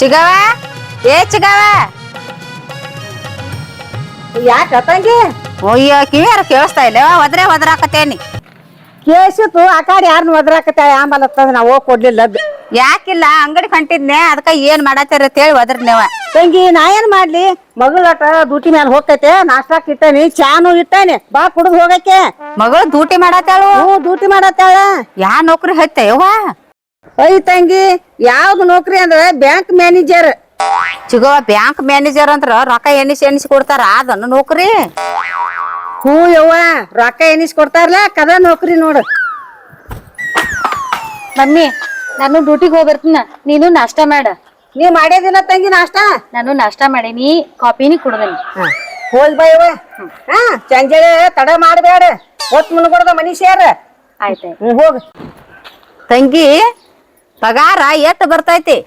ಚಿಗವ ಚಿಗವ ಯಾಕ ತಂಗಿ ಅಯ್ಯೋ ಕಿವಿಯಾರ ಕೇಳಿಸ್ತಾ ಇಲ್ಲ ಒದರಾಕತ್ತೇನಿ ಕೇಸಿತ್ತು ಆ ಕಡೆ ಯಾರನ್ನ ಒದರಾಕತ್ತ ಆಂಬಲತ್ತದ ನಾ ಹೋಗ್ ಕೊಡ್ಲಿಲ್ಲ ಯಾಕಿಲ್ಲ ಅಂಗಡಿ ಕಂಟಿದ್ನೆ ಅದಕ್ಕ ಏನ್ ಮಾಡತ್ತೀರ ಅಂತ ಹೇಳಿ ಒದ್ರ ನೀವ ತಂಗಿ ನಾ ಏನ್ ಮಾಡ್ಲಿ ಮಗಳಾಟ ಡ್ಯೂಟಿ ಮ್ಯಾಲ ಹೋಗ್ತೈತೆ ನಾಷ್ಟಾಕ್ ಇಟ್ಟೇನಿ ಚಾನು ಇಟ್ಟೇನಿ ಬಾ ಕುಡ್ದು ಹೋಗಕ್ಕೆ ಮಗಳು ಡ್ಯೂಟಿ ಮಾಡತ್ತಾಳು ಡ್ಯೂಟಿ ಮಾಡತ್ತಾಳ ಯಾ ನೌಕರಿ ಹೈತೆ ಯವ್ವ ತಂಗಿ ಯಾವ್ದು ನೌಕರಿ ಅಂದ್ರೆ ಬ್ಯಾಂಕ್ ಮ್ಯಾನೇಜರ್ ಚಿಗವ ಬ್ಯಾಂಕ್ ಮ್ಯಾನೇಜರ್ ಅಂದ್ರ ರೊಕ್ಕ ಎಣಿಸಿ ಕೊಡ್ತಾರ ಅದನ್ನ ನೌಕರಿ ಯವ್ವ ರೊಕ್ಕ ಎನಿಸ್ ಕೊಡ್ತಾರಲ್ಲ ಕದ ನೌಕರಿ ನೋಡು ಮಮ್ಮಿ ನಾನು ಡ್ಯೂಟಿಗೆ ಹೋಗಿ ಬರ್ತೀನ ನೀನು ನಾಷ್ಟಾ ಮಾಡ ನೀವ್ ಮಾಡ್ಯದಿಲ್ಲ ತಂಗಿ ನಾಷ್ಟ ನಾನು ನಾಷ್ಟಾ ಮಾಡೀನಿ ಕಾಪಿನಿ ಕುಡ್ದನಿ ಹೋದ್ ಬಾ ಸಂಜೆ ತಡ ಮಾಡ್ಬೇಡ ಹೊತ್ ಮುನ್ಗೊಡ್ದ ಮನಿ ಸೇರ ಆಯ್ತಾಯ್ತು ಹೋಗ್ ತಂಗಿ ಪಗಾರ ಎಷ್ಟ್ ಬರ್ತೈತಿ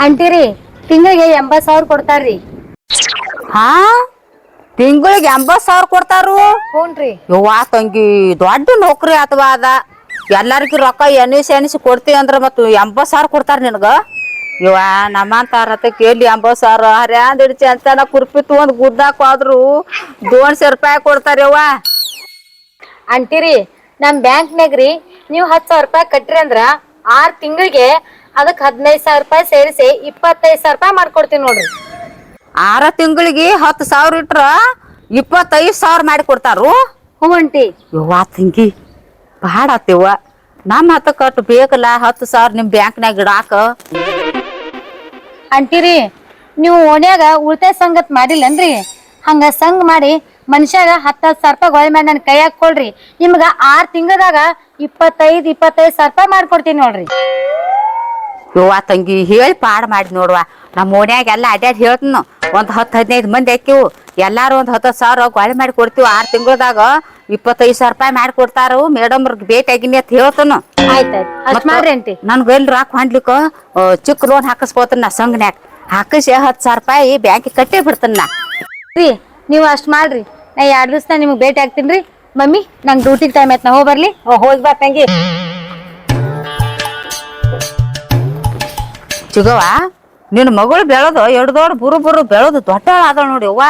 ಅಂಟಿರಿ ತಿಂಗಳಿಗೆ 80,000 ಕೊಡ್ತಾರ್ರಿ ಹಾ ತಿಂಗಳಿಗೆ 80,000 ಕೊಡ್ತಾರು ಹ್ಞೂನ್ರಿ ಯವ್ವಾ ತಂಗಿ ದೊಡ್ಡ ನೌಕರಿ ಅಥವಾ ಅದ ಎಲ್ಲಾರ್ಗಿ ರೊಕ್ಕ ಎಣಿಸಿ ಕೊಡ್ತಿ ಅಂದ್ರ ಮತ್ತ 80,000 ಕೊಡ್ತಾರ ನಿನಗ ಇವ ನಮ್ಮಂತಾರತ ಕೇಳಿ 80,000 ಹರ್ಯಾಂದ್ ಹಿಡ್ಚಿ ಅಂತ ಕುರ್ಪಿ ತಗೊಂಡ್ ಗುದ್ದಾಕ್ ಹೋದ್ರು 200 ರೂಪಾಯಿ ಕೊಡ್ತಾರ ಯವ್ವ ಅಂಟಿರಿ ನಮ್ ಬ್ಯಾಂಕ್ನಾಗ್ರಿ ನೀವು 10,000 ರೂಪಾಯಿ ಕಟ್ರಿ ಅಂದ್ರ 6 ತಿಂಗಳಿಗೆ ಅದಕ್ 15,000 ರೂಪಾಯಿ ಸೇರಿಸಿ 25,000 ರೂಪಾಯಿ ಮಾಡ್ಕೊಡ್ತೀನಿ ನೋಡ್ರಿ 6 ತಿಂಗಳಿಗೆ 10,000 ಇಟ್ರ 25,000 ಮಾಡಿ ಕೊಡ್ತಾರು ಹ್ಞೂ ಅಂಟಿ ಯವ್ವಾ ತಂಗಿ ಬಾಡ ಆತಿವ್ವ ನಮ್ಮ ಹತ್ತ ಕಟ್ಟು ಬೇಕಲ್ಲ 10,000 ನಿಮ್ ಬ್ಯಾಂಕ್ನಾಗ ಇಡಾಕ ಅಂಟಿರಿ ನೀವು ಓಣ್ಯಾಗ ಉಳಿತಾಯ ಸಂಗತ್ ಮಾಡಿಲ್ಲನ್ರಿ ಹಂಗ ಸಂಘ ಮಾಡಿ ಮನುಷ್ಯಾಗ 10,000 ರೂಪಾಯಿ ಗೋಳಿ ಮಾಡಿ ನನ್ ಕೈ ಹಾಕೊಳ್ರಿ ನಿಮ್ಗ 6 ತಿಂಗಳದಾಗ 25,000 ರೂಪಾಯಿ ಮಾಡ್ಕೊಡ್ತೀನಿ ನೋಡ್ರಿ ಯವ್ವಾ ತಂಗಿ ಹೇಳಿ ಪಾಡ್ ಮಾಡಿ ನೋಡ್ವ ನಮ್ಮ ಓಣ್ಯಾಗ ಎಲ್ಲ ಅಡ್ಯಾಡ್ ಹೇಳ್ತನು ಒಂದ್ 10-15 ಮಂದಿ ಹಾಕಿವು ಎಲ್ಲಾರು ಒಂದ್ 10,000 ಗೋಳಿ ಮಾಡಿ ಕೊಡ್ತೀವಿ 6 ತಿಂಗಳದಾಗ 25,000 ರೂಪಾಯಿ ಮಾಡಿ ಕೊಡ್ತಾರು ಮೇಡಮ್ರಿಗೆ ಭೇಟಿ ಆಗಿನಿ ಅಂತ ಹೇಳ್ತನು ಆಯ್ತಾಯ್ತು ಅಷ್ಟ್ ಮಾಡ್ರಿ ಅಂಟಿ ನನ್ಗ ಎಲ್ಲಿ ರಾಕ್ ಹೊಂಡ್ಲಿಕ್ಕ ಚಿಕ್ಕ ಲೋನ್ ಹಾಕಿಸ್ಕೋತನ ನಾ ಸಂಘನ್ಯಾಗ ಹಾಕಿಸಿ 10,000 ರೂಪಾಯಿ ಬ್ಯಾಂಕಿಗೆ ಕಟ್ಟೇ ಬಿಡ್ತನ ನಾ ರೀ ನೀವು ಅಷ್ಟ್ ಮಾಡ್ರಿ ನಾ 2 ದಿವಸ ನಿಮ್ಗೆ ಭೇಟಿ ಆಗ್ತೀನಿ ರೀ ಮಮ್ಮಿ ನಂಗೆ ಡ್ಯೂಟಿಗೆ ಟೈಮ್ ಆಯ್ತು ನಾ ಹೋಗಿ ಬರ್ಲಿ ಹೋಗ್ ಬಾ ತಂಗಿ ಚಿಗವ ನಿನ್ ಮಗಳು ಬೆಳೆದು ಎರಡು ದೊಡ್ಡ ಬುರು ಬೆಳೆದು ದೊಡ್ಡ ಆದ ನೋಡಿ ಅವ್ವ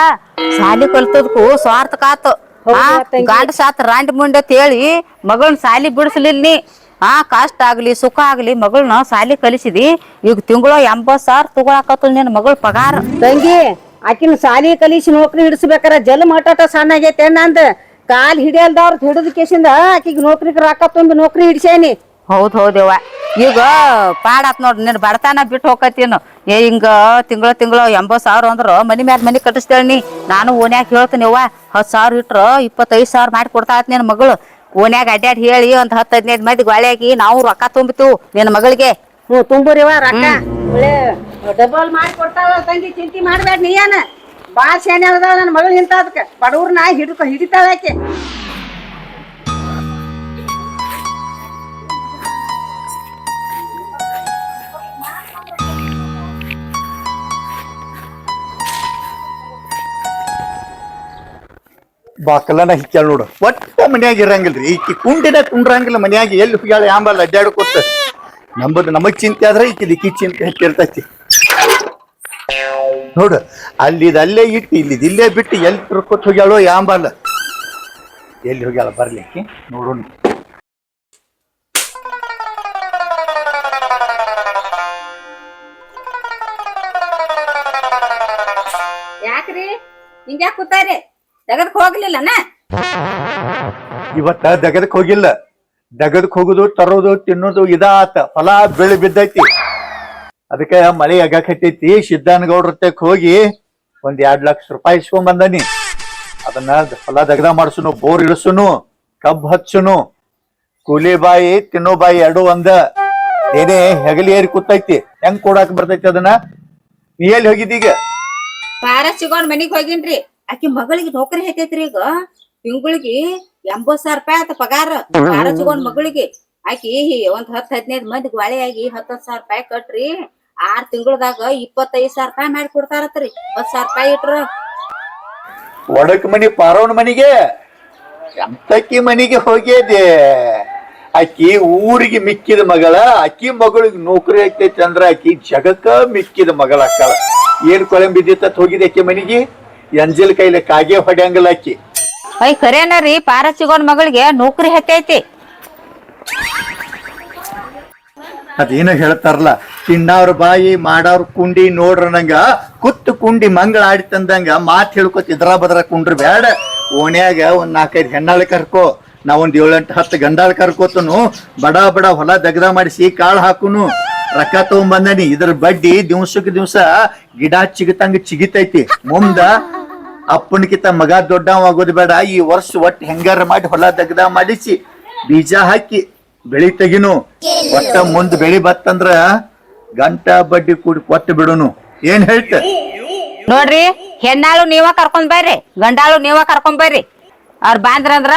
ಸಾಲಿ ಕಲ್ತದ್ಕು ಸ್ವಾರ್ಥ ಕಾತು ಗಾಂಡ ಸಾತ್ ರಾಂಡಿ ಮುಂಡೆ ಅಂತ ಹೇಳಿ ಮಗಳನ್ನ ಸಾಲಿ ಬಿಡಿಸ್ಲಿಲ್ಲ ನೀ ಕಷ್ಟ ಆಗ್ಲಿ ಸುಖ ಆಗ್ಲಿ ಮಗಳನ್ನ ಸಾಲಿ ಕಲಿಸಿದಿ ಈಗ ತಿಂಗಳು 80,000 ತಗೊಳಕತ್ತ ನಿನ್ ಮಗಳ ಪಗಾರ ತಂಗಿ ಆಕಿನ ಸಾಲಿ ಕಲಿಸಿ ನೌಕರಿ ಹಿಡಿಸ್ಬೇಕಾರ ಜಲ್ ಮಟಾಟ ಸಣ್ಣ ಆಗೈತೆ ನಂದ್ ಕಾಲ್ ಹಿಡಿಯಲ್ದವ್ರ ಹಿಡಿದ ಕೇಸಿಂದ ಆಕಿಗೆ ನೌಕರಿಗೆ ರೊಕ್ಕ ತುಂಬಿ ನೌಕರಿ ಹಿಡ್ಸೇನಿ ಹೌದವ್ವ ಈಗ ಪಾಡಾತ್ ನೋಡ್ರಿ ನಿನ್ ಬಡತನ ಬಿಟ್ಟು ಹೋಗತ್ತೀನು ಹಿಂಗ ತಿಂಗಳ 80,000 ಅಂದ್ರ ಮನಿ ಮ್ಯಾಲ ಮನಿ ಕಟ್ಟಿಸ್ತೇಳಿ ನಾನು ಓನ್ಯಾಗ ಹೇಳ್ತೀನಿ ಅವ್ವ 10,000 ಇಟ್ರ 25,000 ಮಾಡಿ ಕೊಡ್ತಾತ್ ನಿನ್ ಮಗಳು ಓನ್ಯಾಗ ಅಡ್ಯಾಡ್ ಹೇಳಿ ಒಂದ್ 10-15 ಮಂದಿ ಗಾಳಿಯಾಗಿ ನಾವು ರೊಕ್ಕ ತುಂಬಿತೀವಿ ನಿನ್ ಮಗಳಿಗೆ ತುಂಬರಿವ ರೊಕ್ಕ ಡಬಲ್ ಮಾಡಿ ಕೊಡ್ತಾಳ ತಂಗಿ ಚಿಂತೆ ಮಾಡ್ಬೇಡ ನೀ ಏನ ಬಾಳ ಶಾನೆ ಅದಾಳ ನನ್ನ ಮಗಳು ಇಂತ ಅದಕ್ಕೆ ಬಡವ್ರನ್ನ ಹಿಡಿತಾಳ ಆಕೆ ಬಾಕಲನ ಹಿಕ್ಯಾಳ ನೋಡು ಒಟ್ಟ ಮನ್ಯಾಗ ಇರಂಗಿಲ್ರಿ ಈಕಿ ಕುಂಡಿನ ಕುಂಡ್ರಂಗಿಲ್ಲ ಮನ್ಯಾಗ ಎಲ್ಲಿ ಹೋಗ್ಯಾಳ ಆಂಬಲ್ಲ ಅಡ್ಡಾಡ್ಕೊತ ನಮಗ್ ಚಿಂತೆ ಆದ್ರೆ ಈಕಿ ಚಿಂತೆ ಹೆಚ್ಚಿರ್ತೈತಿ ನೋಡು ಅಲ್ಲೇ ಇಟ್ಟು ಇಲ್ಲೇ ಬಿಟ್ಟು ಎಲ್ಲಿ ತಿರ್ಕೊತ್ ಹೋಗ್ಯಾಳೋ ಯಾಂಬಲ್ಲ ಎಲ್ಲಿ ಹೋಗ್ಯಾಳ ಬರ್ಲಿಕ್ಕೆ ನೋಡೋಣ ಯಾಕ್ರಿ ಹಿಂಗ್ಯಾಕ್ ಕೂತಾರಿ ತೆಗದಕ್ ಹೋಗ್ಲಿಲ್ಲನ ಇವತ್ತ ದಗದಕ್ ಹೋಗಿಲ್ಲ ದಗದಕ್ ಹೋಗುದು ತರೋದು ತಿನ್ನೋದು ಇದಾತ ಫಲ ಬೆಳೆ ಬಿದ್ದೈತಿ ಅದಕ್ಕೆ ಮಳೆ ಆಗಾಕತ್ತೈತಿ ಸಿದ್ದಾನಗೌಡ್ರ ತೆಕ್ ಹೋಗಿ ಒಂದ್ 2 ಲಕ್ಷ ರೂಪಾಯಿ ಇಸ್ಕೊಂಡ್ ಬಂದನಿ ಅದನ್ನ ಫಲ ದಗದ ಮಾಡ್ಸುನು ಬೋರ್ ಇಳಿಸುನು ಕಬ್ಬ್ ಹಚ್ಚುನು ಕೂಲಿ ಬಾಯಿ ತಿನ್ನೋ ಬಾಯಿ ಎರಡು ಒಂದ ಏನೇ ಹೆಗಲಿ ಏರಿ ಕೂತೈತಿ ಹೆಂಗ್ ಕೊಡಾಕ್ ಬರ್ತೈತಿ ಅದನ್ನ ನೀ ಎಲ್ಲಿ ಹೋಗಿದ್ದೀಗ ಪಾರ ಸಿಗೋಣ್ ಮನಿಗ್ ಹೋಗಿನ್ರಿ ಆಕಿ ಮಗಳಿಗೆ ನೌಕರಿ ಐತೈತ್ರಿ ಈಗ ತಿಂಗಳಿಗೆ 80,000 ರೂಪಾಯಿ ಆತ ಪಗಾರ ಪಾರ ಸಿಗೋಣ್ ಮಗಳಿಗೆ ಆಕಿ ಒಂದ್ 10-15 ಮಂದಿ ಗಾಳಿಯಾಗಿ 10,000 ರೂಪಾಯಿ ಕಟ್ರಿ 6 ತಿಂಗಳದಾಗ 25,000 ರೂಪಾಯಿ ಮಾಡಿ ಕೊಡ್ತಾರತ್ರಿ 10,000 ರೂಪಾಯಿ ಇಟ್ರ ಒಡಕ್ ಮನಿ ಪಾರವನ ಮನಿಗೆ ಎಂತಕ್ಕಿ ಮನಿಗೆ ಹೋಗ್ಯದೆ ಆಕಿ ಊರಿಗೆ ಮಿಕ್ಕಿದ ಮಗಳ, ಆಕಿ ಮಗಳಿಗೆ ನೌಕರಿ ಐತೈತಿ ಅಂದ್ರ ಆಕಿ ಜಗಕ್ಕ ಮಿಕ್ಕಿದ ಮಗಳ ಅಕ್ಕಳ. ಏನ್ ಕೊಳೆ ಬಿದ್ದಿತ್ತ ಹೋಗಿದ ಆಕಿ ಮನಿಗೆ, ಎಂಜಲ್ ಕೈಲಿ ಕಾಗೆ ಹೊಡ್ಯಂಗಲ್ಲ ಆಕಿ. ಅಯ್ಯ ಖರೇನ ರೀ, ಪಾರಚಿಗೋನ್ ಮಗಳಿಗೆ ನೌಕರಿ ಹತ್ತೈತಿ. ಅದೇನೋ ಹೇಳ್ತಾರಲ್ಲ, ತಿನ್ನವ್ರ ಬಾಯಿ ಮಾಡವ್ರ ಕುಂಡಿ ನೋಡ್ರ ನಂಗ ಕುತ್ತು ಕುಂಡಿ ಮಂಗಳ ಆಡಿತಂದಂಗ ಮಾತ್ ಹೇಳ್ಕೊತ ಇದ್ರ ಬದ್ರ ಕುಂಡ್ರ ಬ್ಯಾಡ. ಓಣ್ಯಾಗ ಒಂದ್ 4-5 ಹೆಣ್ಣಾಳ ಕರ್ಕೋ, ನಾ ಒಂದ್ 7-8-10 ಗಂಡಾಳ ಕರ್ಕೋತನು. ಬಡ ಬಡ ಹೊಲ ದಗದ ಮಾಡಿಸಿ ಕಾಳು ಹಾಕುನು, ರೊಕ್ಕ ತಗೊಂಬಂದನಿ. ಇದ್ರ ಬಡ್ಡಿ ದಿವ್ಸಕ್ ದಿವ್ಸ ಗಿಡ ಚಿಗತಂಗ ಚಿಗಿತೈತಿ. ಮುಂದ ಅಪ್ಪನಕಿತ ಮಗ ದೊಡ್ಡವ ಆಗೋದು ಬೇಡ. ಈ ವರ್ಷ ಒಟ್ಟು ಹೆಂಗಾರ ಮಾಡಿ ಹೊಲ ದಗದ ಮಾಡಿಸಿ ಬೀಜ ಹಾಕಿ ಬೆಳಿ ತೆಗಿನು. ಒಟ್ಟ ಮುಂದ್ ಬೆಳಿ ಬತ್ತಂದ್ರ ಗಂಟ ಬಡ್ಡಿ ಕೂಡಿ ಕೊಟ್ಟು ಬಿಡುನು. ಏನ್ ಹೇಳ್ತ? ನೋಡ್ರಿ, ಹೆಣ್ಣಾಳು ನೀವ ಕರ್ಕೊಂಡ್ ಬರ್ರಿ, ಗಂಡಾಳು ನೀವ ಕರ್ಕೊಂಡ್ ಬರ್ರಿ. ಅವ್ರ ಬಾಂದ್ರಂದ್ರ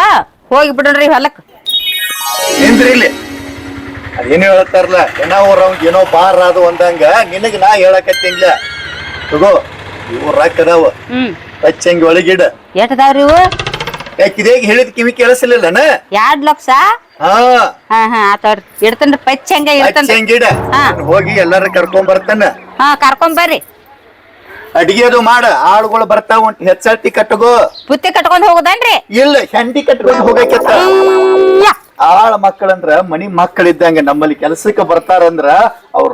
ಹೋಗಿ ಬಿಡ್ರಿ ಹೊಲಕ್. ಏನ್ರಿ ಇಲ್ಲಿ ಅದೇನು ಹೇಳ್ತಾರಲ್ಲ, ಏನೋ ಅವ್ರಂಗ್ ಏನೋ ಬಾರ ಅದು ಅಂದಂಗ ನಿನಗ ನಾ ಹೇಳಕತ್ತಿನ್ಲ. ತಗೋ ಇವು ರೊಕ್ಕ ಅದಾವ, ಹಚ್ಚಂಗಿ ಒಳಗಿಡ. ಎಟ್ಟದಾವ್ರಿ ಇವು? ಯಾಕಿದೇಗ ಹೇಳಿದ್ ಕಿವಿ ಕೇಳಿಸಲಿಲ್ಲನ? 2 ಲಕ್ಷ. ಹಾ ಆತವ್ರಿ, ಇಡ್ತನ್ರಿ ಪಚ್ಚಂಗ ಇಡ್ತನ್ರಿ. ಹಚ್ಚಂಗಿಡ ಹೋಗಿ ಎಲ್ಲಾರ ಕರ್ಕೊಂಡ್ ಬರ್ತಾನ. ಕರ್ಕೊಂಡ್ ಬರ್ರಿ. ಅಡಿಗೆ ಅದು ಮಾಡ, ಆಳುಗಳು ಬರ್ತಾವ. ಹೆಚ್ಚಲ್ತಿ ಕಟ್ಟಗೋ. ಬುತ್ತಿ ಕಟ್ಕೊಂಡ್ ಹೋಗುದನ್ರಿ? ಇಲ್ಲ, ಹೆಂಡಿ ಕಟ್ಕೊಂಡ್ ಹೋಗಕ್ಕೆತ್ತ. ಆಳ ಮಕ್ಕಳಂದ್ರ ಮನಿ ಮಕ್ಕಳಿದ್ದಂಗ. ನಮ್ಮಲ್ಲಿ ಕೆಲ್ಸಕ್ಕೆ ಬರ್ತಾರಂದ್ರ ಅವ್ರ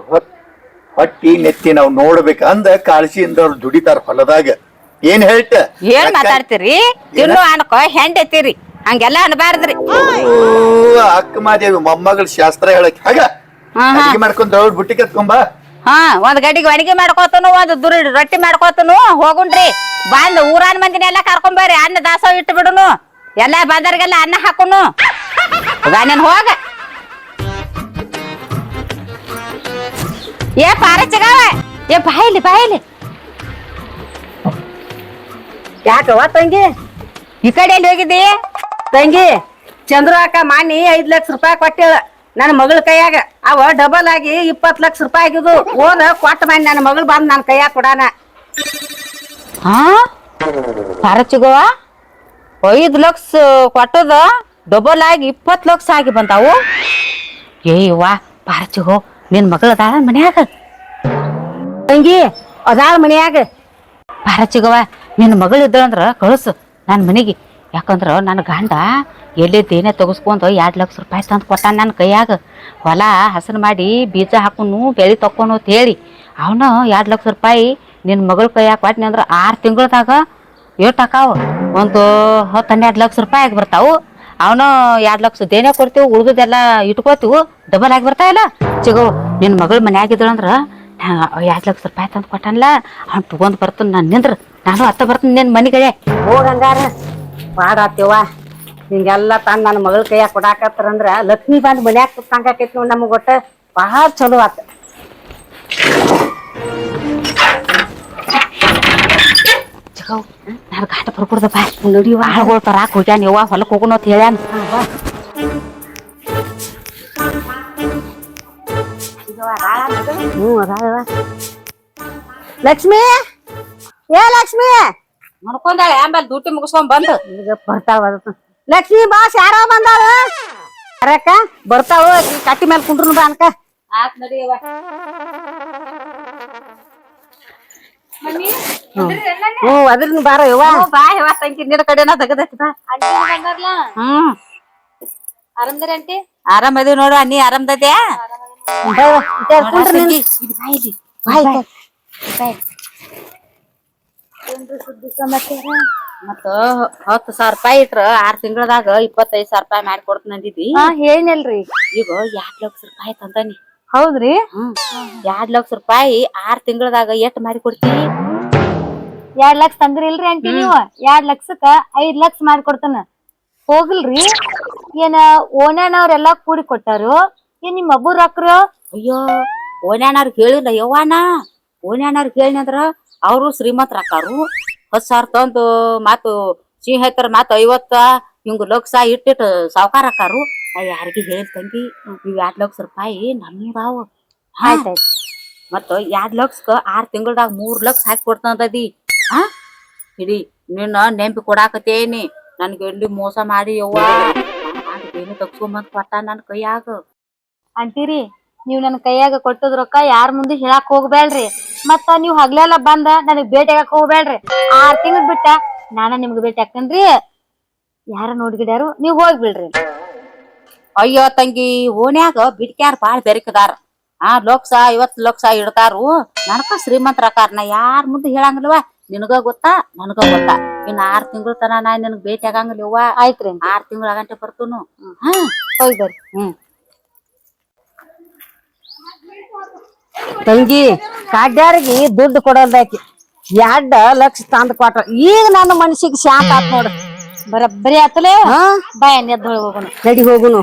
ಹೊಟ್ಟಿ ನೆತ್ತಿ ನಾವ್ ನೋಡ್ಬೇಕ ಅಂದ ಕಾಳಜಿಯಿಂದ ಅವ್ರು ದುಡಿತಾರ ಹೊಲದಾಗ. ಏನ್ ಹೇಳ್ತ? ಏನ್ ಮಾತಾಡ್ತೀರಿ? ತಿನ್ನು ಅನ್ಕೋ ಹೆಂಡತಿರಿ, ಹಂಗೆಲ್ಲ ಅನ್ಬಾರ್ದ್ರಿ. ಅಕ್ಕ ಮಾದೇವಿ ಮೊಮ್ಮಗಳ ಶಾಸ್ತ್ರ ಹೇಳಕ್ ಹಾಗ ಅಡಿಗೆ ಮಾಡ್ಕೊಂಡ್ ದೊಡ್ಡ ಬುಟ್ಟಿ ಕತ್ಕೊಂಬ. ಒಂದ್ ಗಡಿಗೆ ಅಡಿಗೆ ಮಾಡ್ಕೋತನು, ಒಂದ್ ರೊಟ್ಟಿ ಮಾಡ್ಕೋತನು. ಹೋಗುಣ್ರಿ, ಬಂದ್ ಊರಾನ ಮಂದಿನೆಲ್ಲಾ ಕರ್ಕೊಂಬರ್ರಿ. ಅನ್ನ ದಾಸೋ ಇಟ್ಟು ಬಿಡುನು, ಎಲ್ಲಾ ಬಂದರ್ಗೆಲ್ಲ ಅನ್ನ ಹಾಕುನು. ನಾನೇನ್ ಹೋಗ ಏ ಪಾರಚಗಾವ, ಏ ಬಾಯಿಲಿ ಬಾಯಿಲಿ. ಯಾಕವ್ವ ತಂಗಿ? ಈ ಕಡೆ ಎಲ್ಲಿ ಹೋಗಿದ್ದಿ ತಂಗಿ, ಚಂದ್ರ ಅಕ್ಕ ಮಾನಿ 5 ಲಕ್ಷ ರೂಪಾಯಿ ಕೊಟ್ಟೇಳ ನನ್ನ ಮಗಳ ಕೈಯಾಗ. ಅವ ಡಬಲ್ ಆಗಿ 20 ಲಕ್ಷ ರೂಪಾಯಿ ಆಗಿದ್ದು. ಓದ ಕೊಟ್ಟ ಮಾಡಿ ನನ್ನ ಮಗಳು ಬಂದ್ ನನ್ನ ಕೈಯಾಗ ಕೊಡಾನ. ಪಾರಚಗವ 5 ಲಕ್ಷ ಕೊಟ್ಟದ ಡಬಲ್ ಆಗಿ 20 ಲಕ್ಷ ಆಗಿ ಬಂದಾವು. ಏಯ್ವಾ ಪಾರಚಗೋ, ನಿನ್ ಮಗಳ ಅದಾಳ ಮನ್ಯಾಗ? ತಂಗಿ ಅದಾಳ ಮನ್ಯಾಗ. ಪಾರಚಗವ, ನಿನ್ ಮಗಳು ಇದ್ದಳಂದ್ರ ಕಳ್ಸು ನನ್ ಮನೆಗೆ. ಯಾಕಂದ್ರ ನನ್ನ ಗಂಡ ಎಲ್ಲಿದ್ದೇನೆ ತೆಗಿಸ್ಕೊಂಡ್ 2 ಲಕ್ಷ ರೂಪಾಯಿ ತಂದು ಕೊಟ್ಟಾನ ನನ್ನ ಕೈಯಾಗ. ಹೊಲ ಹಸರು ಮಾಡಿ ಬೀಜ ಹಾಕೊಂಡು ಬೆಳಿ ತಕ್ಕೊಂಡು ಅಂತ ಹೇಳಿ ಅವನು 2 ಲಕ್ಷ ರೂಪಾಯಿ ನಿನ್ನ ಮಗಳ ಕೈಯಾಗ ಕೊಟ್ನಿ ಅಂದ್ರ 6 ತಿಂಗಳದಾಗ ಏಟ್ ಹಾಕಾವು? ಒಂದು 10-12 ಲಕ್ಷ ರೂಪಾಯಿ ಆಗಿ ಬರ್ತಾವು. ಅವನು 2 ಲಕ್ಷ ದೇನೆ ಕೊಡ್ತೀವಿ, ಉಳ್ದುದೆಲ್ಲ ಇಟ್ಕೋತೀವಿ, ಡಬಲ್ ಆಗಿ ಬರ್ತಾಯಿಲ್ಲ. ಚಿಗೋ, ನಿನ್ನ ಮಗಳು ಮನ್ಯಾಗಿದ್ದಳಂದ್ರ 2 ಲಕ್ಷ ರೂಪಾಯಿ ತಂದು ಕೊಟ್ಟಾನಲ್ಲ, ಅವ್ನು ತಗೊಂಡ್ ಬರ್ತಾನೆ. ನಾನು ನಿಂದ್ರ, ನಾನು ಅತ್ತ ಬರ್ತೀನಿ ನಿನ್ನ ಮನೆಗೆ. ಹೋಗಂಗಾರ ಪಾಡಾತ್ಯವ್ವ. ಹಿಂಗೆಲ್ಲ ತಂದ್ ನನ್ನ ಮಗಳ ಕೈಯಾಗ ಕೊಡಾಕತ್ತಾರಂದ್ರ ಲಕ್ಷ್ಮಿ ಬಂದ್ ಮನ್ಯಾಗ ಕುತ್ತಂಗಾಕೈತಿ ನೋಡ್. ನಮಗ್ ಒಟ್ಟ ಬಹಳ ಚಲೋ ಆತ. ನಾನು ಘಾಟ ಬರ್ಕೊಡ್ದ ಬಾ ನಡಿಯುವ. ಆಳ್ಗಳು ತರಾಕ್ ಹೋಗ್ಯಾನ, ಯವ್ವ ಹೊಲಕ್ ಹೋಗೋಣ ಅಂತ ಹೇಳ್ಯಾನ. ಲಕ್ಷ್ಮಿ, ಏ ಲಕ್ಷ್ಮಿ ನೋಡ್ಕೊಂಡಾಳೆ. ಆಮೇಲೆ ಡ್ಯೂಟಿ ಮುಗಿಸ್ಕೊಂಡ್ ಬಂದು ಬರ್ತಾವ. ಲಕ್ಷ್ಮಿ ಬಾಸ್ ಯಾರೋ ಬಂದಾಳ. ಅರಕ್ಕ ಬರ್ತಾವ, ಕಟ್ಟಿ ಮೇಲೆ ಕುಂಡ್ರು ಬಾ ಅನ್ಕ. ಆತ್ ನಡಿಯವ್ವ. ಅದ್ರನ್ನ ಬಾರ ಯವ್ವ. ಬಾ ಯವ್ವ ತಂಗಿ, ನಿನ್ನ ಕಡೆನ ತೆಗದೈತಿ ಬಾ. ಆರಾಮದಾರ ಆಂಟಿ? ಆರಾಮದಿ ನೋಡು. ನೀ ಆರಾಮದದ್ಯಾ? ಮತ್ತ 10,000 ರೂಪಾಯಿ ಇಟ್ರ 6 ತಿಂಗಳದಾಗ 25,000 ರೂಪಾಯಿ ಮಾಡಿ ಕೊಡ್ತೀನಿ ಅಂದಿದ್ದಿ. ಹೇಳಿನಲ್ರಿ. ಈಗ 2 ಲಕ್ಷ ರೂಪಾಯಿ ತಂದಾನಿ. ಹೌದ್ರಿ? 2 ಲಕ್ಷ ರೂಪಾಯಿ 6 ತಿಂಗಳದಾಗ ಎಷ್ಟ್ ಮಾಡಿ ಕೊಡ್ತೀವಿ? 2 ಲಕ್ಷ ತಂದ್ರಿ ಇಲ್ರಿ ಆಂಟಿ ನೀವು? 2 ಲಕ್ಷಕ್ಕ 5 ಲಕ್ಷ ಮಾಡ್ಕೊಡ್ತಾನ. ಹೋಗಲ್ರಿ? ಏನ ಓಣ್ಯಾನವ್ರೆಲ್ಲಾ ಕೂಡಿ ಕೊಟ್ಟಾರು, ಏನ್ ನಿಮ್ ಒಬ್ಬರು ರೊಕ್ಕರು? ಅಯ್ಯೋ, ಓಣ್ಯಾನವ್ರಿಗೆ ಹೇಳಿಲ್ಲ ಯವ್ವಾನ. ಓಣ್ಯಾನವ್ರಿಗೆ ಹೇಳಿ ಅಂದ್ರ ಅವರು ಶ್ರೀಮಂತ ರೊಕ್ಕಾರು. 10,000 ತಂದು ಮಾತು ಸಿಂಹ ಹಾಕ್ತಾರ, ಮಾತು 50 ಹಿಂಗ ಲಕ್ಷ ಇಟ್ಟಿಟ್ಟು ಸಾವ್ಕಾರ ಹಾಕಾರು. ಯಾರಿಗೆ ಹೇಳಿ ತಂಗಿ, ಇವ್ 2 ಲಕ್ಷ ರೂಪಾಯಿ ನಮ್ದಾವು. ಆಯ್ತಾಯ್ತು. ಮತ್ತ 2 ಲಕ್ಷಕ್ಕ 6 ತಿಂಗಳದಾಗ 3 ಲಕ್ಷ ಹಾಕಿ ಕೊಡ್ತಂದದಿ. ಹಿಡಿ, ನಿನ್ನ ನೆಂಪಿ ಕೊಡಾಕತೇನಿ. ನನ್ಗೆ ಎಲ್ಲಿ ಮೋಸ ಮಾಡಿ ಯವ್ವ ಅವನು ತಗೊಂಬಂದ್ ಕೊಟ್ಟ ನನ್ ಕೈಯಾಗ. ಅಂತೀರಿ ನೀವ್ ನನ್ ಕೈಯಾಗ ಕೊಟ್ಟದ್ ರೊಕ್ಕ ಯಾರ್ ಮುಂದೆ ಹೇಳಾಕ್ ಹೋಗ್ಬೇಡ್ರಿ. ಮತ್ತ ನೀವ್ ಹಗ್ಲೆಲ್ಲ ಬಂದ ನನಗ್ ಭೇಟಿ ಆಗಕ್ ಹೋಗ್ಬೇಡ್ರಿ. 6 ತಿಂಗ್ಳ ಬಿಟ್ಟ ನಾನ ನಿಮ್ಗ್ ಭೇಟಿ ಹಾಕನ್ರಿ. ಯಾರ ನೋಡ್ಗಿಡ್ಯಾರು ನೀವ್ ಹೋಗ್ಬಿಡ್ರಿ. ಅಯ್ಯೋ ತಂಗಿ, ಓಣ್ಯಾಗ ಬಿಡ್ಕ್ಯಾರ ಬಾಳ್ ಬೆರಕದಾರ. ಲೋಕ್ಸ 50 ಲಕ್ಷ ಇಡ್ತಾರು. ನನಕ ಶ್ರೀಮಂತರ ಅಕಾರ. ನಾ ಯಾರ ಮುಂದೆ ಹೇಳಂಗಿಲ್ವ. ನಿನಗ ಗೊತ್ತಾ ನನಗ ಗೊತ್ತಾ. ಇನ್ 6 ತಿಂಗಳ ತನ ನಾ ನಿನಗ್ ಭೇಟಿ ಆಗಂಗಿಲ್ಲವ್ವ. ಆಯ್ತ್ರಿ 6 ತಿಂಗಳ ಆಗಂಟೆ ಬರ್ತನು. ಹೋಗಿ ಬರ್ರಿ. ತಂಗಿ ಕಾಡ್ಯಾರಿಗೆ ದುಡ್ಡು ಕೊಡೋದಾಕಿ 2 ಲಕ್ಷ ತಂದ್ ಕೊಟ್ರ. ಈಗ ನನ್ನ ಮನಸ್ಸಿಗೆ ಶಾಂತ ಆತ್ ನೋಡು. ಬರಬ್ಬರಿ ಆತಲೇ. ಬಾಯ್ ಎದ್ದು ಹೋಗೋಣ. ನಡಿ ಹೋಗುನು.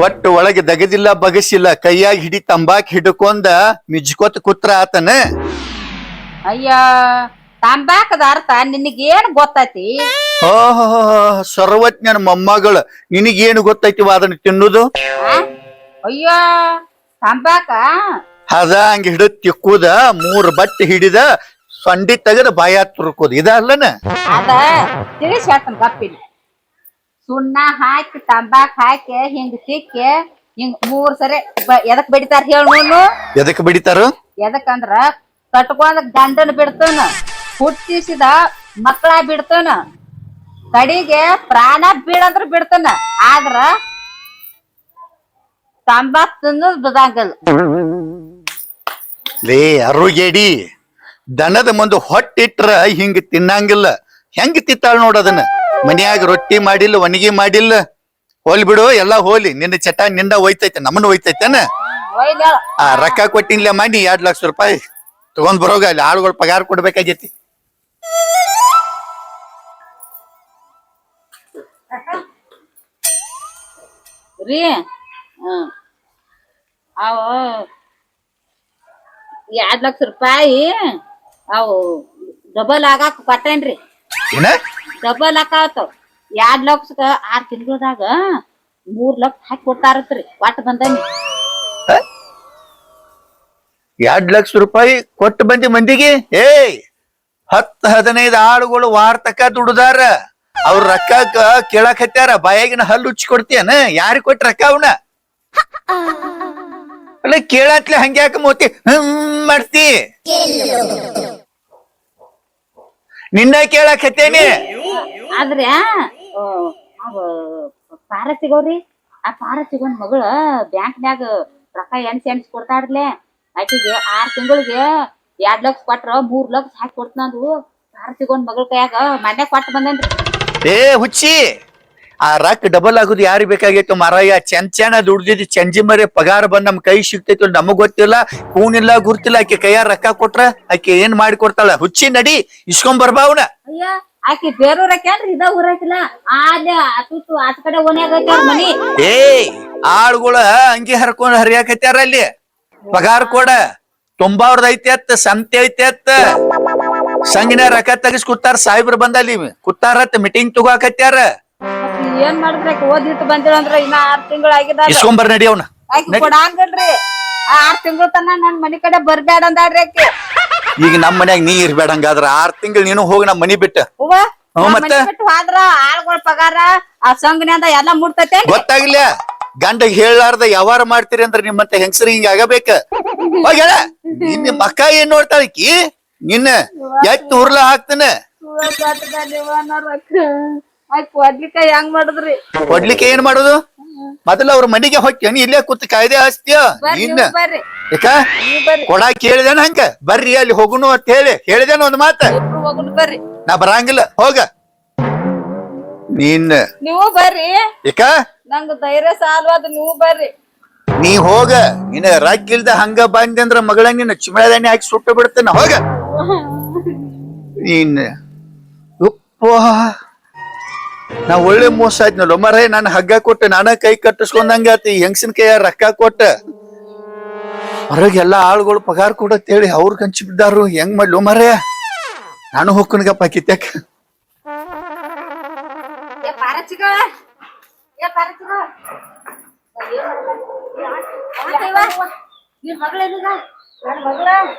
ಒಟ್ಟು ಒಳಗೆ ದಗದಿಲ್ಲ ಬಗಸಿಲ್ಲ, ಕೈಯಾಗ ಹಿಡಿ ತಂಬಾಕ್ ಹಿಡ್ಕೊಂಡ ಮಿಜ್ಕೋತ್ ಕೂತ್ರ ಆತನ. ಅಯ್ಯ, ತಂಬಾಕದ ಅರ್ಥ ನಿನಗೇನ್ ಗೊತ್ತೈತಿ? ಓಹೋ, ಸರ್ವಜ್ಞನ ಮೊಮ್ಮಗಳ, ನಿನಗೇನು ಗೊತ್ತೈತಿವ ಅದನ್ನ ತಿನ್ನುದು? ಅಯ್ಯ, ತಂಬಾಕ ಅದ ಹಂಗ ಹಿಡಿದ್ ತಿಕ್ಕುದ, 3 ಬಟ್ಟೆ ಹಿಡಿದ ಸೊಂಡಿ ತೆಗದ ಬಾಯ ತುರ್ಕೋದು, ಇದಲ್ಲನ? ಅದ ತಿಳಿಸಿ ಹೇಳ್ತಾನ ಗಪ್ಪಿನ. ಸುಣ್ಣ ಹಾಕಿ ತಂಬಾಕ್ ಹಾಕಿ ಹಿಂಗ್ ತಿಕ್ಕಿ ಹಿಂಗ್ 3 ಸರಿ ಎದಕ್ ಬಿಡಿತಾರ ಹೇಳ ನೋಡು. ಎದಕ್ ಬಿಡಿತಾರ? ಎದಕ್ಕಂದ್ರ ಕಟ್ಕೊಂಡ ಗಂಡನ ಬಿಡ್ತಾನ, ಹುಟ್ಟಿಸಿದ ಮಕ್ಕಳ ಬಿಡ್ತಾನ, ಕಡಿಗೆ ಪ್ರಾಣ ಬೀಳಂದ್ರ ಬಿಡ್ತಾನ. ಆದ್ರ ತಂಬಾಕ್ ತಿನ್ನೋದ್ ಬಿಡಂಗಿಲ್ಲ. ಲೇ ಅರುಗೇಡಿ, ದನದ ಮುಂದೆ ಹೊಟ್ಟಿಟ್ರ ಹಿಂಗ ತಿನ್ನಂಗಿಲ್ಲ. ಹೆಂಗ ತಿತ್ತಾಳ ನೋಡದನ್ನ. ಮನ್ಯಾಗ ರೊಟ್ಟಿ ಮಾಡಿಲ್ಲ, ಒಣಗಿ ಮಾಡಿಲ್ಲ. ಹೋಲಿ ಬಿಡು, ಎಲ್ಲಾ ಹೋಲಿ. ನಿನ್ನ ಚಟ ನಿಂದ ಒಯ್ತೈತೆ, ನಮ್ಮನ್ನ ಒಯ್ತೈತೇನ? ರೊಕ್ಕ ಕೊಟ್ಟಿನ್ಲ ಮಾಡಿ 2 ಲಕ್ಷ ರೂಪಾಯಿ ತಗೊಂಡ್ ಬರೋಗ. ಅಲ್ಲಿ ಆಳುಗಳು ಪಗಾರ ಕೊಡ್ಬೇಕಾಗೈತಿ. ರೀ ಅವು 2 ಲಕ್ಷ ರೂಪಾಯಿ ಅವು ಡಬಲ್ ಆಗಾಕ ಕೊಟ್ಟೇನ್ರಿ. ಏನ ಡಬಲ್ ಆಕಾವತ್ತವ. 2 ಲಕ್ಷಕ್ಕ 6 ತಿಂಗಳದಾಗ 3 ಲಕ್ಷ ಹಾಕಿ ಕೊಡ್ತಾರತ್ರಿ. ಒಟ್ಟು ಬಂದನಿ 2 ಲಕ್ಷ ರೂಪಾಯಿ ಕೊಟ್ಟು ಬಂದಿ ಮಂದಿಗೆ. 10-15 ಆಳುಗಳು ವಾರ ತಕ ದುಡ್ದಾರ. ಅವ್ರ ರೊಕ್ಕ ಕೇಳಕ್ ಹತ್ಯಾರ. ಬಾಯಾಗಿನ ಹಲ್ಲು ಉಚ್ಚಿ ಕೊಡ್ತೀಯನ? ಯಾರಿಗ್ ಕೊಟ್ಟ ರೊಕ್ಕ ಅವನ? ಅಲ್ಲ ಕೇಳತ್ಲೆ ಹಂಗ್ಯಾಕ ಮೋತಿ ಮಾಡ್ತಿ? ನಿನ್ನ ಕೇಳಕ್ ಹತ್ತೇನಿ. ಆದ್ರೆ ಪಾರಸಿಗವ್ರಿ, ಆ ಪಾರಸಿಗೊಂದ್ ಮಗಳ ಬ್ಯಾಂಕ್ನ್ಯಾಗ ರೊಕ್ಕ ಎಣ್ಸಿ ಕೊಡ್ತಾಡ್ಲೆ. ಆಕಿಗೆ 6 ತಿಂಗಳಿಗೆ 2 ಲಕ್ಷ ಕೊಟ್ರ 3 ಲಕ್ಷ ಹಾಕಿ ಕೊಡ್ತನದು. ಪಾರಸಿಗೊಂದ್ ಮಗಳ ಕೈಯಾಗ ಮನೆ ಕೊಟ್ಟು ಬಂದೇನ್ರಿ. ಹುಚ್ಚಿ, ಆ ರೊಕ್ಕ ಡಬಲ್ ಆಗುದು ಯಾರಿಗ್ ಬೇಕಾಗೈತು ಮಾರಾಯ? ಚೆನ್ನ ದುಡ್ದಿದ್ ಚಂಜಿ ಮರಿ ಪಗಾರ ಬಂದ್ ನಮ್ ಕೈ ಸಿಗ್ತೈತಿ ನಮಗ್ ಗೊತ್ತಿಲ್ಲ, ಕೂನಿಲ್ಲ, ಗುರ್ತಿಲ್ಲ. ಆಕೆ ಕೈಯಾರ ರೊಕ್ಕ ಕೊಟ್ರ ಆಕೆ ಏನ್ ಮಾಡಿ ಕೊಡ್ತಾಳ? ಹುಚ್ಚಿ, ನಡಿ ಇಸ್ಕೊಂಡ್ ಬರ್ಬಾ ಅವನ. ಅಯ್ಯ, ಆಕಿ ಬೇರೂರಕೇನ್ರಿ, ಇದ ಊರಾಕಿಲ್ಲ. ಅಲ್ಲೇ ಅತುತ್ತು ಆತ ಕಡೆ ಓನ್ಯಾಗ ಮನಿ. ಆಳುಗಳ ಅಂಗಿ ಹರ್ಕೊಂಡ್ ಹರಿಯಾಕತ್ಯಾರ ಅಲ್ಲಿ. ಪಗಾರ ಕೊಡ, ತುಂಬಾವ್ರದ್ ಐತಿ ಅತ್ತ, ಸಂತೆ ಐತಿ ಅತ್ತ. ಸಂಗಿನ ರೊಕ್ಕ ತೆಗಿಸ್ ಕೂತಾರ. ಸಾಹೇಬ್ರು ಬಂದಲ್ಲಿ ಕೂತಾರತ್ ಮೀಟಿಂಗ್ ತಗೋಕತ್ಯಾರ. ಏನ್ ಮಾಡಿದ್ರೆ ಓದಿಟ್ಟು ಬಂದಿರ ಅಂದ್ರ ಇನ್ನ 6 ತಿಂಗಳು ಆಗಿದ. ಇಸ್ಕೊಂಬರ್ ನಡಿ ಅವನ. ಆಕಿ ಕೊಡಂಗಿಲ್ರಿ. 6 ತಿಂಗಳ ತನ ನನ್ ಮನಿ ಕಡೆ ಬರ್ಬೇಡ ಅಂದಾಡ್ರಿ ಆಕಿ. ಈಗ ನಮ್ ಮನ್ಯಾಗ ನೀ ಇರ್ಬೇಡಂಗಾದ್ರ 6 ತಿಂಗಳು ನೀನು ಹೋಗಿ ನಮ್ ಮನಿ ಬಿಟ್ಟ. ಮನಿ ಬಿಟ್ಟು ಹೋದ್ರ ಆಳ್ಗಳ ಪಗಾರ ಆ ಸಂಘನ್ಯಾದ ಎಲ್ಲಾ ಮುಟ್ತೈತೆ. ಗೊತ್ತಾಗಿಲ್ಲ, ಗಂಡಗ್ ಹೇಳಾರ್ದ ಯಾವಾರ ಮಾಡ್ತೀರಿ ಅಂದ್ರ ನಿಮ್ಮಂತ ಹೆಂಗಸರಿ ಹಿಂಗ ಆಗಬೇಕ. ಹೋಗ್ಯಾಳ ನಿನ್ನ ಮಕ್ಕ ಏನ್ ನೋಡ್ತಾಳಕಿ? ನಿನ್ನ ಎತ್ ಉರ್ಲ ಹಾಕ್ತಾನ. ಕೊಡ್ಲಿಕ್ಕೆ ಹೆಂಗ್ ಮಾಡುದ್ರಿ? ಕೊಡ್ಲಿಕ್ಕೆ ಏನ್ ಮಾಡುದು? ಮೊದಲ ಅವ್ರ ಮನಿಗೆ ಹೊಕ್ಕೇನಿ, ಇಲ್ಲೇ ಕೂತ್ ಕಾಯ್ದೆ ಹಚ್ತೀಯ ನಿನ್ನ. ಯಾಕ ಕೊಡಾಕ್ ಕೇಳಿದೇನ? ಹಂಗ ಬರ್ರಿ ಅಲ್ಲಿ ಹೋಗುನು ಅಂತ ಹೇಳಿದೇನ ಒಂದ್ ಮಾತ? ಬರ್ರಿ, ನಾ ಬರಂಗಿಲ್ಲ, ಹೋಗ ನೀನ್. ನೀವು ಬರ್ರಿ. ಯಾಕ ನಂಗ ಧೈರ್ಯ ಸಾಲ್ವಾದ, ನೀವು ಬರ್ರಿ. ನೀ ಹೋಗ. ನಿನ್ನ ರೊಕ್ಕ ಇಲ್ದ ಹಂಗ ಬಂದೆ ಅಂದ್ರ ಮಗಳ ನಿನ್ನ ಚಿಮಳದಾನಿ ಹಾಕಿ ಸುಟ್ಟು ಬಿಡ್ತೇನ. ಹೋಗ ನೀನ್. ಉಪ್ಪ, ನಾ ಒಳ್ಳೆ ಮೋಸ ಆಯ್ತನಲ್ಲ ಮರ. ನಾನು ಹಗ್ಗ ಕೊಟ್ಟು ನಾನ ಕೈ ಕಟ್ಟಿಸ್ಕೊಂಡಂಗ ಆತಿ. ಹೆಂಗಸಿನ ಕೈ ರೊಕ್ಕ ಕೊಟ್ಟ ಹೊರಗೆಲ್ಲಾ ಆಳುಗಳು ಪಗಾರ ಕೊಡತ್ತೇಳಿ ಅವ್ರ ಕಂಚಿ ಬಿದ್ದಾರು. ಹೆಂಗ್ ಮಾಡ್ಲು ಮರ? ನಾನು ಹೋಗ್ಕನ್ಗಪ್ಪ ಕಿತ್ಯಾಕ. ಚಿಕ್ಕ ನಿನ್ ಮಗಳೇನಿದ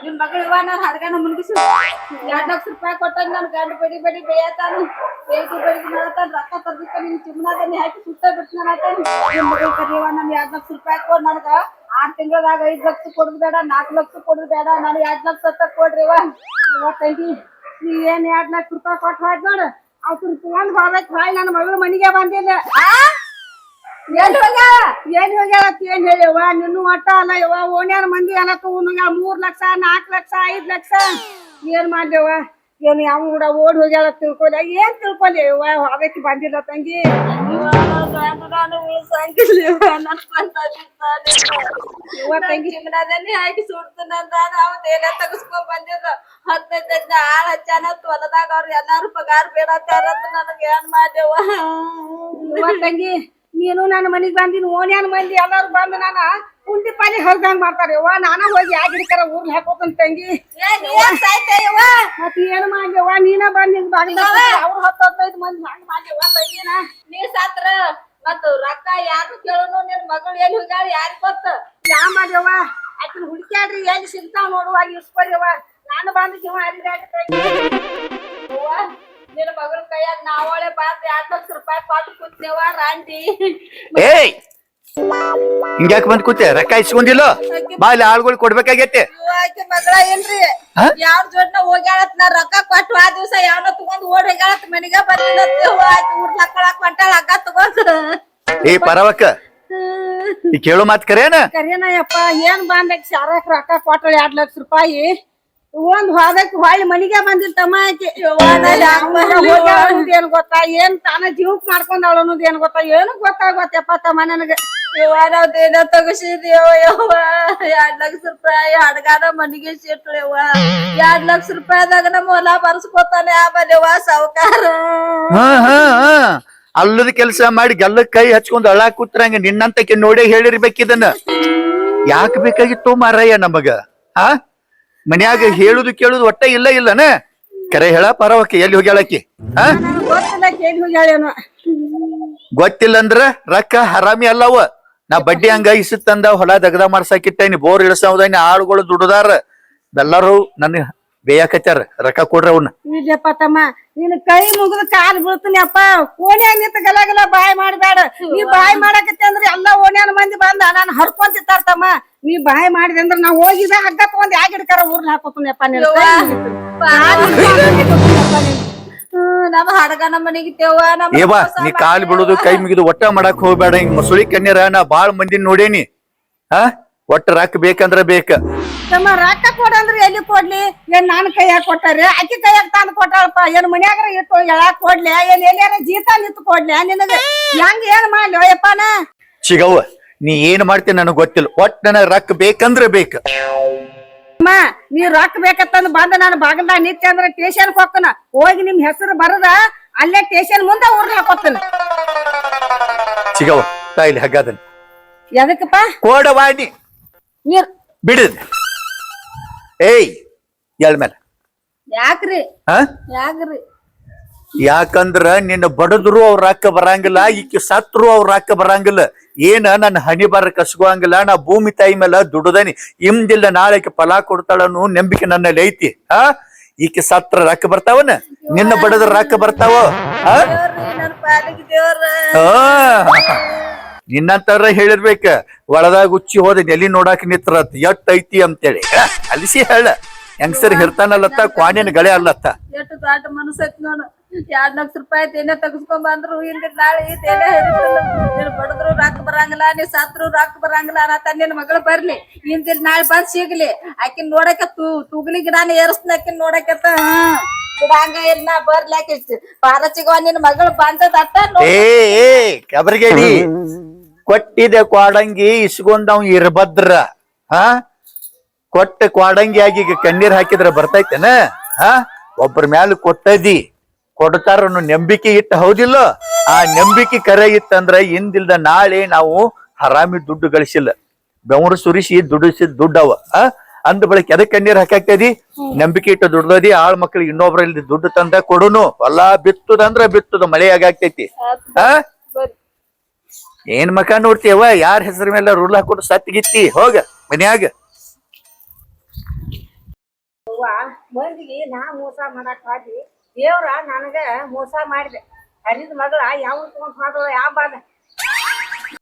ನಿನ್ ಮಗಳ ಇವ ನಾನು ಹಡ್ಗನ ಮುನ್ಗಿಸಿ 2 ಲಕ್ಷ ರೂಪಾಯಿ ಕೊಟ್ಟಾಗ ನನ್ ಗಂಡ ಬಡಿ ಬೇಯತಾನು ಬೇಯ್ತು ಬೆಳಿಗ್ಗೆ ಮಾಡತಾನ ರೊಕ್ಕ ತರ್ದಿಕ್ಕ ನಿನ್ ಚಿಮ್ಮನಾದಲ್ಲಿ ಹಾಕಿ ಸುತ್ತ ಬಿಟ್ಟು ನಿನ್ ಮಗಳ ಕರಿಯವ ನನ್ 2 ಲಕ್ಷ ರೂಪಾಯಿ ಕೊಡ್ ನನಗ 6 ತಿಂಗಳದಾಗ 5 ಲಕ್ಷ ಕೊಡುದು ಬೇಡ 4 ಲಕ್ಷ ಕೊಡುದು ಬೇಡ ನಾನು 2 ಲಕ್ಷ ಅಂತ ಕೊಡ್ರಿವ ತಂಗಿ ನೀ ಏನ್ 2 ಲಕ್ಷ ರೂಪಾಯಿ ಕೊಟ್ಟು ಹೋದ್ ನೋಡು ಅವ್ರು ತಗೊಂಡ್ ಹೋದಕ್ ಹೊಳ್ ನನ್ನ ಮಗಳ ಮನಿಗೆ ಬಂದಿಲ್ಲ ಏನ್ ಹೋಗ್ಯಾಳ ಏನ್ ಹೇಳಿವ ನಿನ್ನ ಒಟ್ಟ ಅಲ್ಲ ಯವ್ವ ಓಣ್ಯಾನ ಮಂದಿ ಎಲ್ಲ ತಗೊಂಡ್ 3 ಲಕ್ಷ 4 ಲಕ್ಷ 5 ಲಕ್ಷ ಏನ್ ಮಾಡ್ದೇವ ಏನ್ ಯಾವ ಕೂಡ ಓಡ್ ಹೋಗ್ಯಾಳ ತಿಳ್ಕೊಲ್ಲ ಏನ್ ತಿಳ್ಕೊಲ್ಲ ಯವ್ವ ಅದಕ್ಕೆ ಬಂದಿಲ್ಲ ತಂಗಿ ನಾನು ಉಳಿಸಂಗಿಲ್ಲ ತಂಗಿ ಹಾಕಿ ಸುಡ್ತಾನಂತ ಅವ್ದೇನ ತಗಸ್ಕೊಂಡ್ ಬಂದಿದ್ದ 15 ಆಳ್ ಹಚ್ಚಾನ ಹೊಲದಾಗ ಅವ್ರು ಎಲ್ಲಾರು ಪಗಾರ ಬೇಡತ್ತಾರ ನನಗೆ ಏನ್ ಮಾಡ್ದೇವ ತಂಗಿ ನೀನು ನನ್ನ ಮನಿಗ್ ಬಂದಿನ ಓಣ್ಯಾನ ಮಂದಿ ಎಲ್ಲಾರು ಬಂದು ನಾನ ಕುಂಡಿ ಪಾಲಿ ಹರ್ದಂಗ್ ಮಾಡ್ತಾರೆ ಯವ್ವ ನಾನ ಹೋಗಿ ಆಗಿಡ್ಕರ ಊರ್ಲ್ ಹಾಕೋತನ್ ತಂಗಿ ಮತ್ ಏನ್ ಮಾಡ್ಯವ್ವ ನೀನ ಬಂದ್ ನಿನ್ ಬಾಗಿಲ ಅವ್ರು 10-15 ಮಂದಿ ಹಂಗ್ ಮಾಡ್ಯವ್ವ ತಂಗಿನ ನೀ ಸಾತ್ರ ಮತ್ ರೊಕ್ಕ ಯಾರು ಕೇಳೋನು ನಿನ್ ಮಗಳು ಎಲ್ಲಿ ಹೋಗ್ಯಾಳ ಯಾರಿಗ್ ಗೊತ್ತ ಯಾ ಮಾಡ್ಯವ್ವ ಆಕಿನ ಹುಡುಕ್ಯಾಡ್ರಿ ಎಲ್ಲಿ ಸಿಗ್ತಾವ್ ನೋಡುವ ಇಸ್ಕೊಳ್ಯವ್ವ ನಾನು ಬಂದ ಜೀವ ನಿನ್ನ ಮಗಳ ಕೈಯಾಗ ನಾವಳೆ ಬಾತ್ 2 ಲಕ್ಷ ರೂಪಾಯಿ ಕೊಟ್ಟು ಕೂತ್ನೇವ ರಾಂಡಿ ಏಯ್ ಹಿಂಗ್ಯಾಕ್ ಬಂದ್ ಕೂತೆ ರೊಕ್ಕ ಇಸ್ಕೊಂಡಿಲ್ಲ ಬಾ ಇಲ್ಲಿ ಆಳ್ಗಳು ಕೊಡ್ಬೇಕಾಗೈತೆ ಆಕೆ ಮಗಳ ಏನ್ರಿ ಯಾವ್ರ ಜೋಡ್ನ ಹೋಗ್ಯಾಳತ್ ನಾ ರೊಕ್ಕ ಕೊಟ್ಟು ಆ ದಿವ್ಸ ಯಾವನ ತಗೊಂಡ್ ಓಡ್ ಹೋಗ್ಯಾಳತ್ ಮನಿಗ ಬಂದಿಲ್ಲ ಆಕಿ ಊರ್ ಲಕ್ಕಳಾಕ್ ಹೊಂಟಾಳ ಹಗ್ಗ ತಗೊಂಡ್ ಏ ಪರವಕ್ಕ ಈ ಕೇಳೋ ಮಾತ್ ಕರೇನ ಕರೇನಯ್ಯಪ್ಪ ಏನ್ ಬಂದಕ್ ಶಾರಕ್ ರೊಕ್ಕ ಕೊಟ್ಟಳ 2 ಲಕ್ಷ ರೂಪಾಯಿ ಒಂದ್ ಹೋದಕ್ ಹೊಳ್ಳಿ ಮನಿಗೆ ಬಂದಿರ್ತಮ್ಮ ಆಕಿ ಏನ್ ಗೊತ್ತಾ ಏನ್ ತಾನ ಜೀವಕ್ ಮಾಡ್ಕೊಂಡವಳ ಅನ್ನೋದ್ ಏನ್ ಗೊತ್ತಾ ಏನು ಗೊತ್ತಾಗತ್ತಪ್ಪ ತಮ್ಮ ನನಗ ನಾವ್ದೇನ ತಗಸಿದ್ಯವ ಯವ್ವ 2 ಲಕ್ಷ ರೂಪಾಯಿ ಹಡ್ಗಾನ ಮನಿಗೆ ಸಿಟ್ರು ಯವ್ವ 2 ಲಕ್ಷ ರೂಪಾಯಿದಾಗ ನಮ್ಮ ಹೊಲ ಬರ್ಸ್ಕೊತಾನೆ ಆಮೇಲೆವ್ವ ಸಾವ್ಕಾರ ಅಲ್ಲದ ಕೆಲಸ ಮಾಡಿ ಗಲ್ಲ ಕೈ ಹಚ್ಕೊಂಡ್ ಅಳ ಕೂತ್ರಂಗ ನಿನ್ನಂತಕ್ಕೆ ನೋಡೇ ಹೇಳಿರ್ಬೇಕಿದನ್ನ ಯಾಕೆ ಬೇಕಾಗಿತ್ತು ಮಾರಯ್ಯ ನಮಗ ಆ ಮನ್ಯಾಗ ಹೇಳುದು ಕೇಳುದು ಒಟ್ಟ ಇಲ್ಲನ ಕರೆ ಹೇಳ ಪರವಕ್ಕೆ ಎಲ್ಲಿ ಹೋಗ್ಯಾಳಕಿ ಗೊತ್ತಿಲ್ಲ ಅಂದ್ರ ರೊಕ್ಕ ಹರಾಮಿ ಅಲ್ಲವ ನಾ ಬಡ್ಡಿ ಹಂಗ ಇಸತ್ತಂದ ಹೊಲ ದಗದ ಮಾಡ್ಸಾಕಿಟ್ಟೇನಿ ಬೋರ್ ಇಳಿಸೋದೈನಿ ಆಳುಗಳು ದುಡ್ದಾರ ಎಲ್ಲಾರು ನನ್ ಬೇಯಾಕತ್ತಾರ ರೊಕ್ಕ ಕೊಡ್ರ ಅವ್ನ ಇಲ್ಲಪ್ಪ ತಮ್ಮ ನಿನ್ ಕೈ ಮುಗಿದ ಕಾಲ್ ಬೀಳ್ತೀನಿಯಪ್ಪ ಓಣ್ಯಾಗ ನಿಂತ ಗಲಗಲ ಬಾಯ್ ಮಾಡ್ಬೇಡ ನೀ ಬಾಯ್ ಮಾಡಕತ್ತೆ ಅಂದ್ರ ಎಲ್ಲಾ ಓಣ್ಯಾನ ಮಂದಿ ಬಂದ ನಾನು ಹರ್ಕೊಂತಿರ್ತಾರ ತಮ್ಮ ನೀ ಬಾಯ್ ಮಾಡಿದೆ ಅಂದ್ರ ನಾ ಹೋಗಿದ ಹಗ್ಗ ತಗೊಂಡ್ ಯಾಗಿಡ್ಕಾರ ಊರ್ನ ಹಾಕೋತೀನಿಯಪ್ಪ ನಮ್ಮ ಹಡಗನ ಮನಿಗಿತ್ತೇವ ಏವಾ ನೀ ಕಾಲ್ ಬಿಡುದು ಕೈ ಮುಗಿದು ಒಟ್ಟ ಮಾಡಕ್ ಹೋಗ್ಬೇಡ ಹಿಂಗ್ ಮಸುಳಿ ಕಣ್ಣೀರ ನಾ ಬಾಳ್ ಮಂದಿ ನೋಡೇನಿ ಒಟ್ಟ ರೊಕ್ಕ ಬೇಕಂದ್ರ ಬೇಕ ತಮ್ಮ ರೊಕ್ಕ ಕೊಡಂದ್ರ ಎಲ್ಲಿ ಕೊಡ್ಲಿ ಏನ್ ನಾನ್ ಕೈಯಾಗ ಕೊಟ್ಟಾರ ಅಕ್ಕಿ ಕೈಯಾಗ ತಂದ್ ಕೊಟ್ಟಾಳಪ್ಪ ಏನ್ ಮನ್ಯಾಗ ಇಟ್ಟು ಎಳಾಕ್ ಕೊಡ್ಲಿ ಏನ್ ಎಲ್ಲಾರ ಜೀತ ನಿಂತು ಕೊಡ್ಲಿ ನಿನಗ ಹೆಂಗ್ ಏನ್ ಮಾಡ್ಲಿ ಯಪ್ಪನ ಚಿಗವ್ವ ನೀ ಏನ್ ಮಾಡ್ತೀನಿ ನನಗ್ ಗೊತ್ತಿಲ್ಲ ಒಟ್ ನನಗ್ ರೊಕ್ಕ ಬೇಕಂದ್ರ ಬೇಕ ಅಮ್ಮ ನೀ ರೊಕ್ಕ ಬೇಕತ್ತಂದ್ ಬಂದ ನಾನು ಬಾಗಲ್ದಾಗ ನಿತ್ಯ ಅಂದ್ರ ಸ್ಟೇಷನ್ ಹೋಗ್ತಾನ ಹೋಗಿ ನಿಮ್ ಹೆಸರು ಬರದ ಅಲ್ಲೇ ಸ್ಟೇಷನ್ ಮುಂದೆ ಊರ್ನ ಹಾಕೋತಾನ ಚಿಗವ್ವ ತಾಯಿಲಿ ಹಗ್ಗದನ್ ಎದಕ್ಕಪ್ಪ ಕೋಡವಾಣಿ ನೀರ್ ಬಿಡದ್ ಏಯ್ ಎಳ್ಮೇಲೆ ಯಾಕ್ರಿ ಯಾಕ್ರಿ ಯಾಕಂದ್ರ ನಿನ್ನ ಬಡದ್ರು ಅವ್ರ ರೊಕ್ಕ ಬರಂಗಿಲ್ಲ ಈಕಿ ಸತ್ರು ಅವ್ರ ರೊಕ್ಕ ಬರಂಗಿಲ್ಲ ಏನ ನನ್ನ ಹಣಿ ಬಾರ ಕಸ್ಕೋಂಗಿಲ್ಲ ನಾ ಭೂಮಿ ತಾಯಿ ಮೇಲೆ ದುಡ್ದನಿ ಇಂದಿಲ್ಲ ನಾಳೆಗೆ ಫಲ ಕೊಡ್ತಾಳನ್ನು ನಂಬಿಕೆ ನನ್ನಲ್ಲಿ ಐತಿ ಈಕಿ ಸತ್ರ ರೊಕ್ಕ ಬರ್ತಾವನ ನಿನ್ನ ಬಡದ್ರ ರೊಕ್ಕ ಬರ್ತಾವ ನಿನ್ನಂತರ ಹೇಳಿರ್ಬೇಕ ಒಳದಾಗ ಉಚ್ಚಿ ಹೋದ ಎಲ್ಲಿ ನೋಡಾಕ ನಿತ್ರತ್ ಎಟ್ ಐತಿ ಅಂತೇಳಿ ಅಲಿಸಿ ಹೇಳ ಹೆಂಗಸರ್ ಹಿರ್ತಾನಲ್ಲತ್ತ ಕ್ವಾಣಿನ ಗಳೆ ಅಲ್ಲತ್ತ ಎಷ್ಟು ದಾಟ ಮನಸ್ಸೈತಿ ನೋಡು 2 ಲಕ್ಷ ರೂಪಾಯಿ ತೇನೆ ತಗಸ್ಕೊಂಡ್ ಬಂದ್ರು ಹಿಂಗ ನಾಳೆ ತೇನೆ ಬಡದ್ರು ರೊಕ್ಕ ಬರಂಗಿಲ್ಲ ನೀ ಸತ್ರು ರೊಕ್ಕ ಬರಂಗಿಲ್ಲ ನಾ ನಿನ್ ಮಗಳು ಬರ್ಲಿ ಹಿಂದಿಲ್ ನಾಳೆ ಬಂದ್ ಸಿಗ್ಲಿ ಆಕಿನ್ ನೋಡಕ ತುಗ್ಲಿ ಗಿಡಾನ ಏರ್ಸ್ನ ಆಕಿನ್ ನೋಡಕತ್ತ ಗಿಡಂಗ ಇರ್ನ ಬರ್ಲಾಕಿ ಪಾರಚಿಗವ ನಿನ್ ಮಗಳು ಬಂದದಟ್ಟ ಏ ಕಬರ್ಗೇಡಿ ಕೊಟ್ಟಿದೆ ಕ್ವಾಡಂಗಿ ಇಸ್ಕೊಂಡವ್ ಇರ್ಬದ್ರ ಕೊಟ್ಟ ಕ್ವಾಡಂಗಿ ಆಗಿ ಈಗ ಕಣ್ಣೀರ್ ಹಾಕಿದ್ರ ಬರ್ತೈತೆನ ಒಬ್ಬರ ಮ್ಯಾಲ ಕೊಟ್ಟದಿ ಕೊಡ್ತಾರ ನಂಬಿಕೆ ಇಟ್ಟ ಹೌದಿಲ್ಲ ಆ ನಂಬಿಕೆ ಕರೆ ಇತ್ತಂದ್ರ ಇಂದಿಲ್ದ ನಾಳೆ ನಾವು ಹರಾಮಿ ದುಡ್ಡು ಗಳಿಸಿಲ್ಲ ಬೆವರು ಸುರಿಸಿ ದುಡಿಸಿದ ದುಡ್ಡವ ಅಂದ ಬಳಿಕ ಎದಕ್ ಕಣ್ಣೀರ್ ಹಾಕಾಕ್ತದಿ ನಂಬಿಕೆ ಇಟ್ಟು ದುಡ್ದದಿ ಆಳ್ ಮಕ್ಳಿಗೆ ಇನ್ನೊಬ್ರಲ್ಲಿ ದುಡ್ಡು ತಂದ ಕೊಡುನು ಹೊಲ ಬಿತ್ತುದಂದ್ರ ಬಿತ್ತುದ ಮಳೆ ಆಗಾಕ್ತೈತಿ ಆ ಏನ್ ಮಕ ನೋಡ್ತೀಯವ ಯಾರ ಹೆಸರ ಮೇಲೆ ರೂಲ್ ಹಾಕೊಂಡು ಸತ್ತಿಗಿತ್ತಿ ಹೋಗ ಮನ್ಯಾಗ ಮಂದಿಗೆ ನಾ ಮೋಸ ಮಾಡಕ್ ಹೋದ್ವಿ ದೇವ್ರ ನನಗ ಮೋಸ ಮಾಡಿದೆ ಹರಿದ ಮಗಳ ಯಾವ ತಗೊಂಡ್ ಹೋದ ಯಾವ ಬಾದ